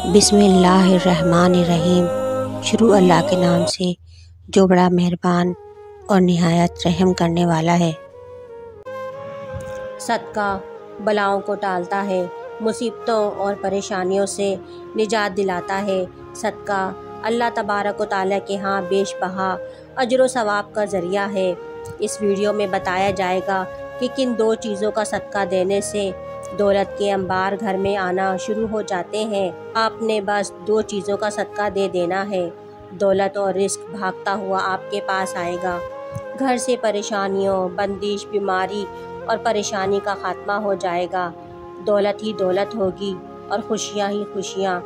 بسم اللہ الرحمن الرحیم۔ شروع اللہ کے نام سے جو بڑا مہربان اور نہایت رحم کرنے والا ہے۔ صدقہ بلاؤں کو ٹالتا ہے، مصیبتوں اور پریشانیوں سے نجات دلاتا ہے۔ صدقہ اللہ تبارک و تعالیٰ کے ہاں بیش بہا اجر و ثواب کا ذریعہ ہے۔ اس ویڈیو میں بتایا جائے گا کہ کن دو چیزوں کا صدقہ دینے سے دولت کے انبار گھر میں آنا شروع ہو جاتے ہیں۔ آپ نے بس دو چیزوں کا صدقہ دے دینا ہے، دولت اور رزق بھاگتا ہوا آپ کے پاس آئے گا۔ گھر سے پریشانیوں، بندش، بیماری اور پریشانی کا خاتمہ ہو جائے گا۔ دولت ہی دولت ہوگی اور خوشیاں ہی خوشیاں۔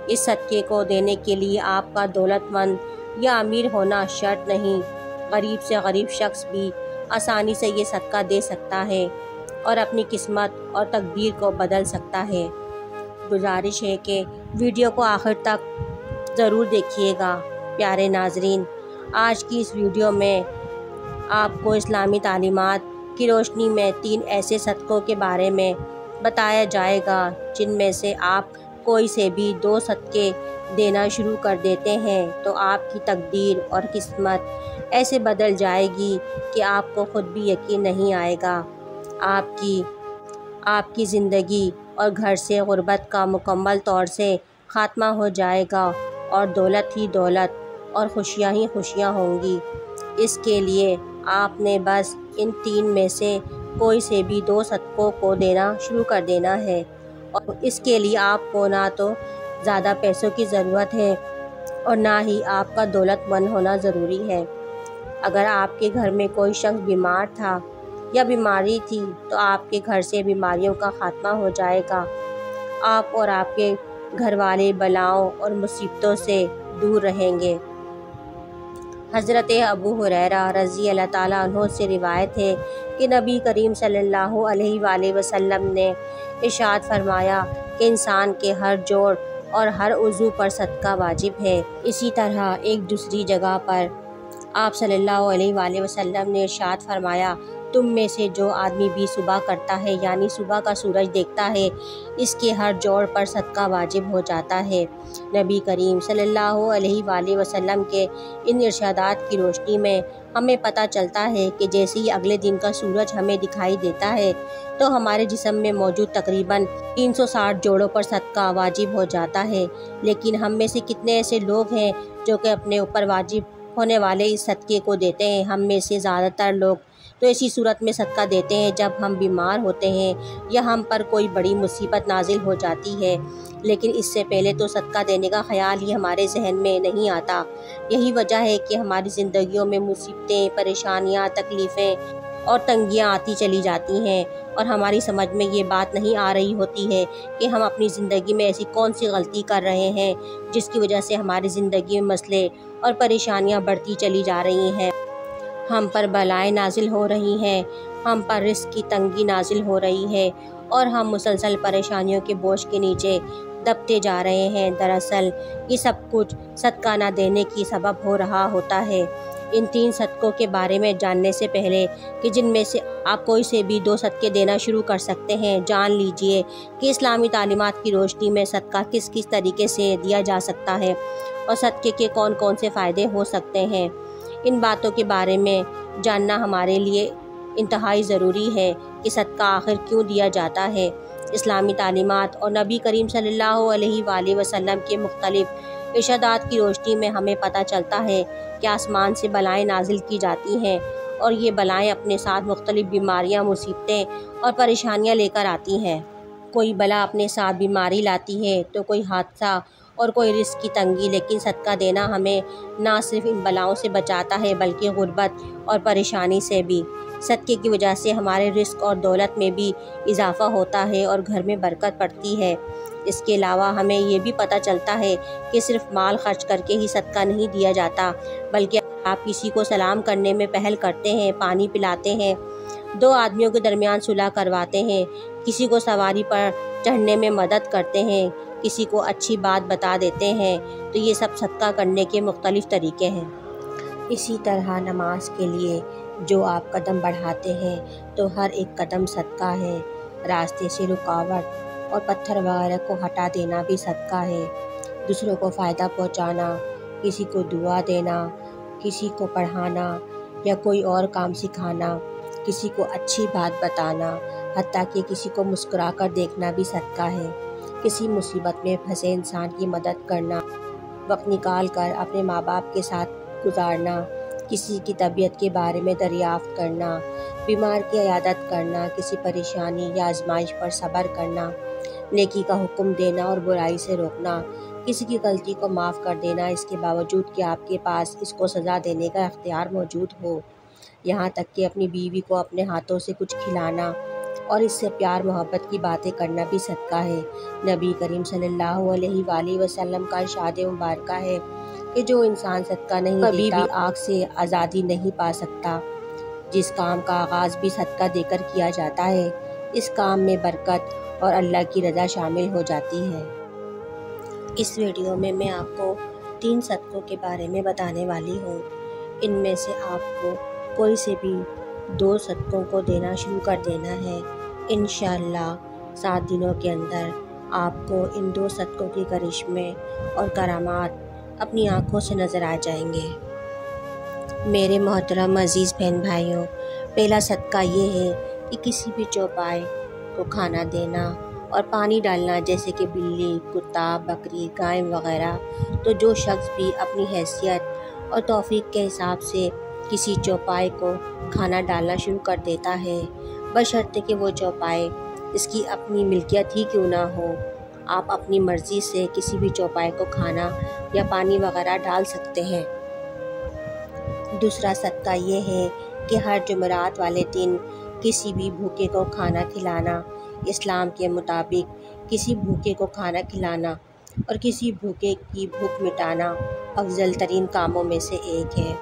اس صدقے کو دینے کے لیے آپ کا دولت مند یا امیر ہونا شرط نہیں، غریب سے غریب شخص بھی آسانی سے یہ صدقہ دے سکتا ہے اور اپنی قسمت اور تقدیر کو بدل سکتا ہے۔ گزارش ہے کہ ویڈیو کو آخر تک ضرور دیکھیے گا۔ پیارے ناظرین، آج کی اس ویڈیو میں آپ کو اسلامی تعلیمات کی روشنی میں 3 ایسے صدقوں کے بارے میں بتایا جائے گا جن میں سے آپ کوئی سے بھی 2 صدقے دینا شروع کر دیتے ہیں تو آپ کی تقدیر اور قسمت ایسے بدل جائے گی کہ آپ کو خود بھی یقین نہیں آئے گا۔ آپ کی زندگی اور گھر سے غربت کا مکمل طور سے خاتمہ ہو جائے گا اور دولت ہی دولت اور خوشیاں ہی خوشیاں ہوں گی۔ اس کے لیے آپ نے بس ان 3 میں سے کوئی سے بھی 2 صدقوں کو دینا شروع کر دینا ہے، اور اس کے لیے آپ کو نہ تو زیادہ پیسوں کی ضرورت ہے اور نہ ہی آپ کا دولت مند ہونا ضروری ہے۔ اگر آپ کے گھر میں کوئی شخص بیمار تھا یا بیماری تھی تو آپ کے گھر سے بیماریوں کا خاتمہ ہو جائے گا۔ آپ اور آپ کے گھر والے بلاؤں اور مصیبتوں سے دور رہیں گے۔ حضرت ابو ہریرہ رضی اللہ تعالیٰ عنہ سے روایت ہے کہ نبی کریم صلی اللہ علیہ وآلہ وسلم نے ارشاد فرمایا کہ انسان کے ہر جوڑ اور ہر عضو پر صدقہ واجب ہے۔ اسی طرح ایک دوسری جگہ پر آپ صلی اللہ علیہ وآلہ وسلم نے ارشاد فرمایا، تم میں سے جو آدمی بھی صبح کرتا ہے یعنی صبح کا سورج دیکھتا ہے، اس کے ہر جوڑ پر صدقہ واجب ہو جاتا ہے۔ نبی کریم صلی اللہ علیہ وآلہ وسلم کے ان ارشادات کی روشنی میں ہمیں پتہ چلتا ہے کہ جیسے ہی اگلے دن کا سورج ہمیں دکھائی دیتا ہے تو ہمارے جسم میں موجود تقریباً 360 جوڑوں پر صدقہ واجب ہو جاتا ہے۔ لیکن ہم میں سے کتنے ایسے لوگ ہیں جو کہ اپنے اوپر واجب ہونے والے اس صدقے کو دیتے ہیں؟ ہم میں سے زیادہ تر لوگ تو ایسی صورت میں صدقہ دیتے ہیں جب ہم بیمار ہوتے ہیں یا ہم پر کوئی بڑی مصیبت نازل ہو جاتی ہے، لیکن اس سے پہلے تو صدقہ دینے کا خیال ہی ہمارے ذہن میں نہیں آتا۔ یہی وجہ ہے کہ ہماری زندگیوں میں مصیبتیں، پریشانیاں، تکلیفیں اور تنگیاں آتی چلی جاتی ہیں اور ہماری سمجھ میں یہ بات نہیں آ رہی ہوتی ہے کہ ہم اپنی زندگی میں ایسی کون سی غلطی کر رہے ہیں جس کی وجہ سے ہماری زندگی میں مسئلے اور پریشانیاں بڑھتی چلی جا رہی ہیں، ہم پر بلائیں نازل ہو رہی ہیں، ہم پر رزق کی تنگی نازل ہو رہی ہے اور ہم مسلسل پریشانیوں کے بوجھ کے نیچے دبتے جا رہے ہیں۔ دراصل یہ سب کچھ صدقہ نہ دینے کی سبب ہو رہا ہوتا ہے۔ ان 3 صدقوں کے بارے میں جاننے سے پہلے کہ جن میں سے آپ کوئی سے بھی 2 صدقے دینا شروع کر سکتے ہیں، جان لیجئے کہ اسلامی تعلیمات کی روشنی میں صدقہ کس کس طریقے سے دیا جا سکتا ہے اور صدقے کے کون کون سے فائدے ہو سکتے ہیں۔ ان باتوں کے بارے میں جاننا ہمارے لیے انتہائی ضروری ہے کہ صدقہ آخر کیوں دیا جاتا ہے۔ اسلامی تعلیمات اور نبی کریم صلی اللہ علیہ وآلہ وسلم کے مختلف ارشادات کی روشنی میں ہمیں پتہ چلتا ہے کہ آسمان سے بلائیں نازل کی جاتی ہیں اور یہ بلائیں اپنے ساتھ مختلف بیماریاں، مصیبتیں اور پریشانیاں لے کر آتی ہیں۔ کوئی بلا اپنے ساتھ بیماری لاتی ہے تو کوئی حادثہ اور کوئی رزق کی تنگی، لیکن صدقہ دینا ہمیں نہ صرف ان بلاؤں سے بچاتا ہے بلکہ غربت اور پریشانی سے بھی۔ صدقے کی وجہ سے ہمارے رزق اور دولت میں بھی اضافہ ہوتا ہے اور گھر میں برکت پڑتی ہے۔ اس کے علاوہ ہمیں یہ بھی پتہ چلتا ہے کہ صرف مال خرچ کر کے ہی صدقہ نہیں دیا جاتا، بلکہ آپ کسی کو سلام کرنے میں پہل کرتے ہیں، پانی پلاتے ہیں، 2 آدمیوں کے درمیان صلح کرواتے ہیں، کسی کو سواری پر چڑھنے میں مدد کرتے ہیں، کسی کو اچھی بات بتا دیتے ہیں، تو یہ سب صدقہ کرنے کے مختلف طریقے ہیں۔ اسی طرح نماز کے لیے جو آپ قدم بڑھاتے ہیں تو ہر ایک قدم صدقہ ہے۔ راستے سے رکاوٹ اور پتھر وغیرہ کو ہٹا دینا بھی صدقہ ہے۔ دوسروں کو فائدہ پہنچانا، کسی کو دعا دینا، کسی کو پڑھانا یا کوئی اور کام سکھانا، کسی کو اچھی بات بتانا، حتیٰ کہ کسی کو مسکرا کر دیکھنا بھی صدقہ ہے۔ کسی مصیبت میں پھنسے انسان کی مدد کرنا، وقت نکال کر اپنے ماں باپ کے ساتھ گزارنا، کسی کی طبیعت کے بارے میں دریافت کرنا، بیمار کی عیادت کرنا، کسی پریشانی یا آزمائش پر صبر کرنا، نیکی کا حکم دینا اور برائی سے روکنا، کسی کی غلطی کو معاف کر دینا، اس کے باوجود کہ آپ کے پاس اس کو سزا دینے کا اختیار موجود ہو، یہاں تک کہ اپنی بیوی کو اپنے ہاتھوں سے کچھ کھلانا اور اس سے پیار محبت کی باتیں کرنا بھی صدقہ ہے۔ نبی کریم صلی اللہ علیہ وآلہ وسلم کا ارشاد مبارکہ ہے کہ جو انسان صدقہ نہیں دیتا کبھی بھی آگ سے آزادی نہیں پا سکتا۔ جس کام کا آغاز بھی صدقہ دے کر کیا جاتا ہے، اس کام میں برکت اور اللہ کی رضا شامل ہو جاتی ہے۔ اس ویڈیو میں میں آپ کو 3 صدقوں کے بارے میں بتانے والی ہوں۔ ان میں سے آپ کو کوئی سے بھی 2 صدقوں کو دینا شروع کر دینا ہے۔ انشاءاللہ 7 دنوں کے اندر آپ کو ان 2 صدقوں کی کرشمے اور کرامات اپنی آنکھوں سے نظر آ جائیں گے۔ میرے محترم عزیز بہن بھائیوں، پہلا صدقہ یہ ہے کہ کسی بھی چوپائے کو کھانا دینا اور پانی ڈالنا، جیسے کہ بلی، کتا، بکری، گائے وغیرہ۔ تو جو شخص بھی اپنی حیثیت اور توفیق کے حساب سے کسی چوپائے کو کھانا ڈالنا شروع کر دیتا ہے، بشرطے کہ وہ چوپائے اس کی اپنی ملکیت ہی کیوں نہ ہو، آپ اپنی مرضی سے کسی بھی چوپائے کو کھانا یا پانی وغیرہ ڈال سکتے ہیں۔ دوسرا صدقہ یہ ہے کہ ہر جمعرات والے دن کسی بھی بھوکے کو کھانا کھلانا۔ اسلام کے مطابق کسی بھوکے کو کھانا کھلانا اور کسی بھوکے کی بھوک مٹانا افضل ترین کاموں میں سے ایک ہے۔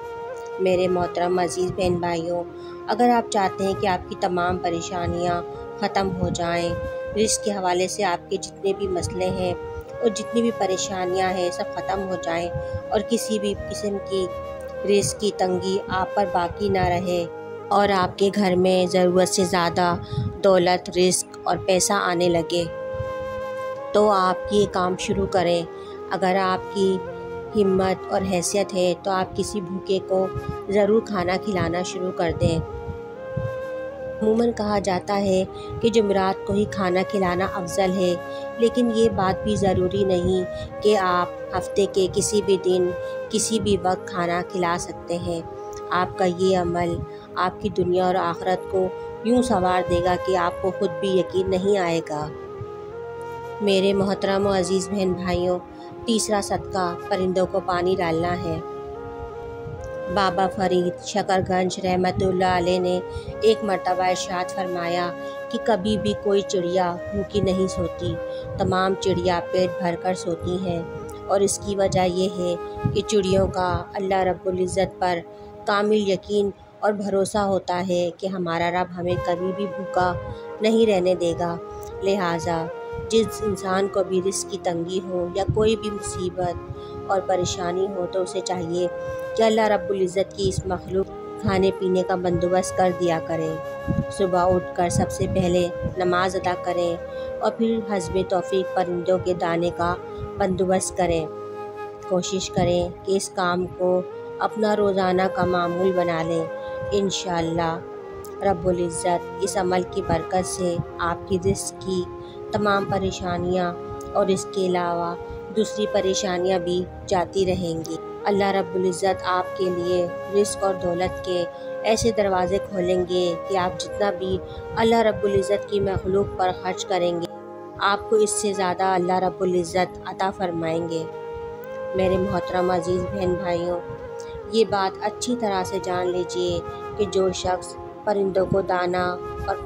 میرے محترم عزیز بہن بھائیوں، اگر آپ چاہتے ہیں کہ آپ کی تمام پریشانیاں ختم ہو جائیں، رزق کے حوالے سے آپ کے جتنے بھی مسئلے ہیں اور جتنی بھی پریشانیاں ہیں سب ختم ہو جائیں اور کسی بھی قسم کی رزق کی تنگی آپ پر باقی نہ رہے اور آپ کے گھر میں ضرورت سے زیادہ دولت، رزق اور پیسہ آنے لگے، تو آپ یہ کام شروع کریں۔ اگر آپ کی ہمت اور حیثیت ہے تو آپ کسی بھوکے کو ضرور کھانا کھلانا شروع کر دیں۔ عموماً کہا جاتا ہے کہ جمعرات کو ہی کھانا کھلانا افضل ہے، لیکن یہ بات بھی ضروری نہیں کہ آپ ہفتے کے کسی بھی دن کسی بھی وقت کھانا کھلا سکتے ہیں۔ آپ کا یہ عمل آپ کی دنیا اور آخرت کو یوں سنوار دے گا کہ آپ کو خود بھی یقین نہیں آئے گا۔ میرے محترم و عزیز بہن بھائیوں، تیسرا صدقہ پرندوں کو پانی ڈالنا ہے۔ بابا فرید شکر گنج رحمۃ اللہ علیہ نے ایک مرتبہ ارشاد فرمایا کہ کبھی بھی کوئی چڑیا بھوکی نہیں سوتی، تمام چڑیا پیٹ بھر کر سوتی ہیں، اور اس کی وجہ یہ ہے کہ چڑیوں کا اللہ رب العزت پر کامل یقین اور بھروسہ ہوتا ہے کہ ہمارا رب ہمیں کبھی بھی بھوکا نہیں رہنے دے گا۔ لہٰذا جس انسان کو بھی رزق کی تنگی ہو یا کوئی بھی مصیبت اور پریشانی ہو تو اسے چاہیے کہ اللہ رب العزت کی اس مخلوق کھانے پینے کا بندوبست کر دیا کریں۔ صبح اٹھ کر سب سے پہلے نماز ادا کریں اور پھر حسب توفیق پرندوں کے دانے کا بندوبست کریں۔ کوشش کریں کہ اس کام کو اپنا روزانہ کا معمول بنا لیں۔ انشاءاللہ رب العزت اس عمل کی برکت سے آپ کی رزق کی تمام پریشانیاں اور اس کے علاوہ دوسری پریشانیاں بھی جاتی رہیں گی۔ اللہ رب العزت آپ کے لیے رزق اور دولت کے ایسے دروازے کھولیں گے کہ آپ جتنا بھی اللہ رب العزت کی مخلوق پر خرچ کریں گے، آپ کو اس سے زیادہ اللہ رب العزت عطا فرمائیں گے۔ میرے محترم عزیز بہن بھائیوں، یہ بات اچھی طرح سے جان لیجئے کہ جو شخص پرندوں کو دانا اور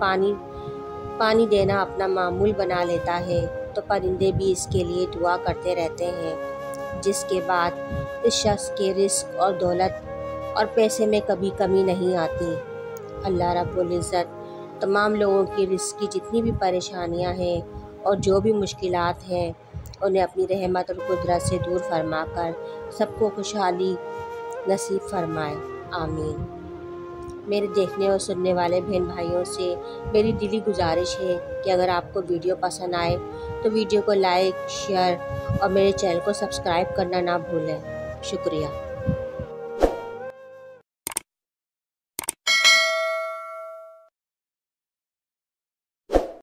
پانی دینا اپنا معمول بنا لیتا ہے تو پرندے بھی اس کے لیے دعا کرتے رہتے ہیں، جس کے بعد اس شخص کے رزق اور دولت اور پیسے میں کبھی کمی نہیں آتی۔ اللہ رب العزت تمام لوگوں کی رزق کی جتنی بھی پریشانیاں ہیں اور جو بھی مشکلات ہیں انہیں اپنی رحمت اور قدرت سے دور فرما کر سب کو خوشحالی نصیب فرمائے۔ آمین۔ میرے دیکھنے اور سننے والے بہن بھائیوں سے میری دلی گزارش ہے کہ اگر آپ کو ویڈیو پسند آئے تو ویڈیو کو لائک، شیئر اور میرے چینل کو سبسکرائب کرنا نہ بھولیں۔ شکریہ۔